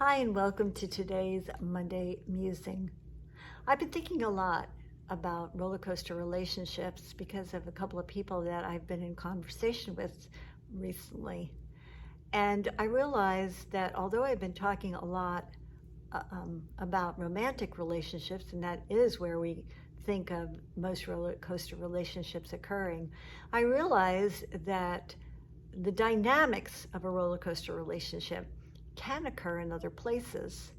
Hi, and welcome to today's Monday Musing. I've been thinking a lot about roller coaster relationships because of a couple of people that I've been in conversation with recently. And I realized that although I've been talking a lot about romantic relationships, and that is where we think of most roller coaster relationships occurring, I realize that the dynamics of a roller coaster relationship can occur in other places.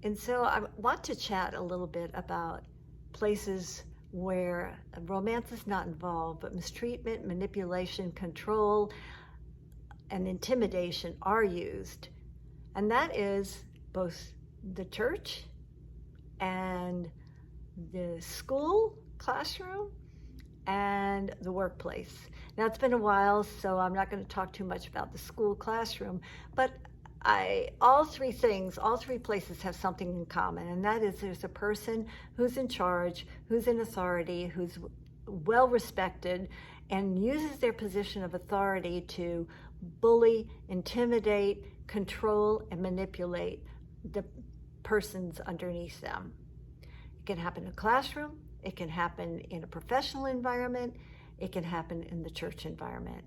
And so I want to chat a little bit about places where romance is not involved, but mistreatment, manipulation, control, and intimidation are used. And that is both the church and the school, classroom, and the workplace. Now, it's been a while, so I'm not going to talk too much about the school classroom, but all three places have something in common, and that is there's a person who's in charge, who's in authority, who's well respected, and uses their position of authority to bully, intimidate, control, and manipulate the persons underneath them. It can happen in a classroom, it can happen in a professional environment, it can happen in the church environment.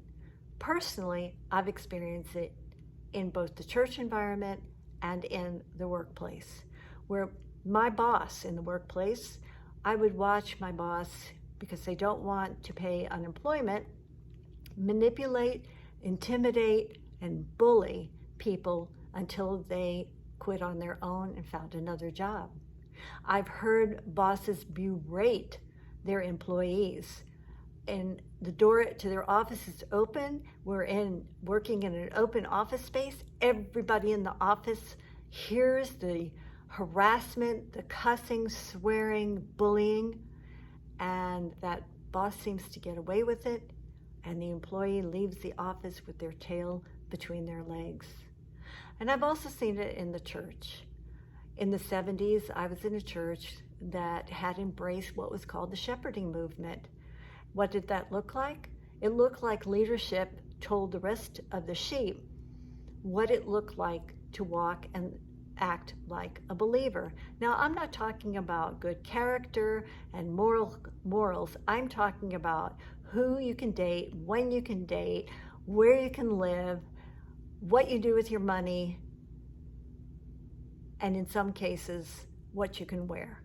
Personally, I've experienced it in both the church environment and in the workplace, where my boss in the workplace, I would watch my boss, because they don't want to pay unemployment, manipulate, intimidate, and bully people until they quit on their own and found another job. I've heard bosses berate their employees, and the door to their office is open. We're working in an open office space. Everybody in the office hears the harassment, the cussing, swearing, bullying, and that boss seems to get away with it, and the employee leaves the office with their tail between their legs. And I've also seen it in the church. In the 70s, I was in a church that had embraced what was called the shepherding movement. What did that look like? It looked like leadership told the rest of the sheep what it looked like to walk and act like a believer. Now, I'm not talking about good character and morals. I'm talking about who you can date, when you can date, where you can live, what you do with your money, and in some cases, what you can wear.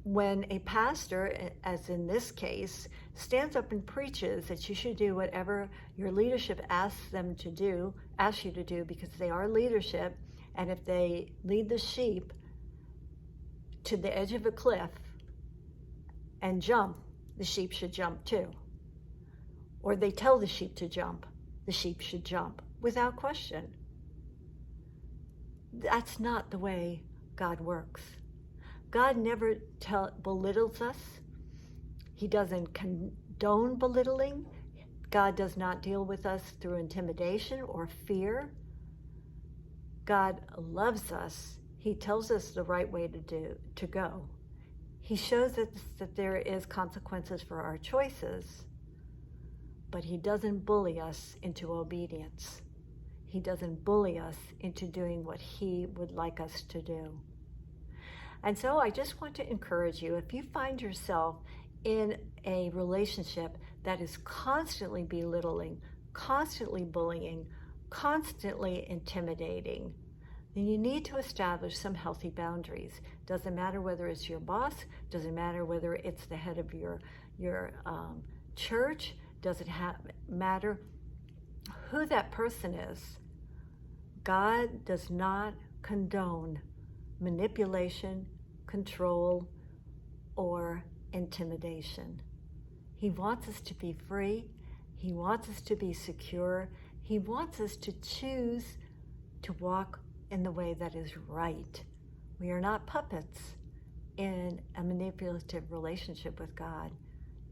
When a pastor, as in this case, stands up and preaches that you should do whatever your leadership asks you to do, because they are leadership, and if they lead the sheep to the edge of a cliff and jump, the sheep should jump too. Or they tell the sheep to jump, the sheep should jump without question. That's not the way God works. God never belittles us. He doesn't condone belittling. God does not deal with us through intimidation or fear. God loves us. He tells us the right way to go. He shows us that there is consequences for our choices, but he doesn't bully us into obedience. He doesn't bully us into doing what he would like us to do. And so I just want to encourage you, if you find yourself in a relationship that is constantly belittling, constantly bullying, constantly intimidating, then you need to establish some healthy boundaries. Doesn't matter whether it's your boss, doesn't matter whether it's the head of your church, doesn't matter who that person is. God does not condone manipulation, control, or intimidation. He wants us to be free. He wants us to be secure. He wants us to choose to walk in the way that is right. We are not puppets in a manipulative relationship with God.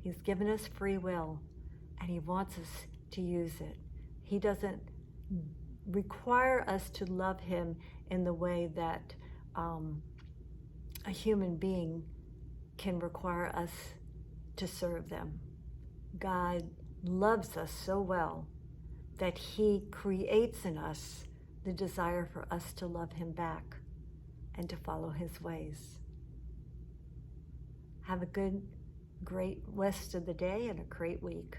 He's given us free will, and he wants us to use it. He doesn't require us to love him in the way that a human being can require us to serve them. God loves us so well that he creates in us the desire for us to love him back and to follow his ways. Have a great rest of the day and a great week.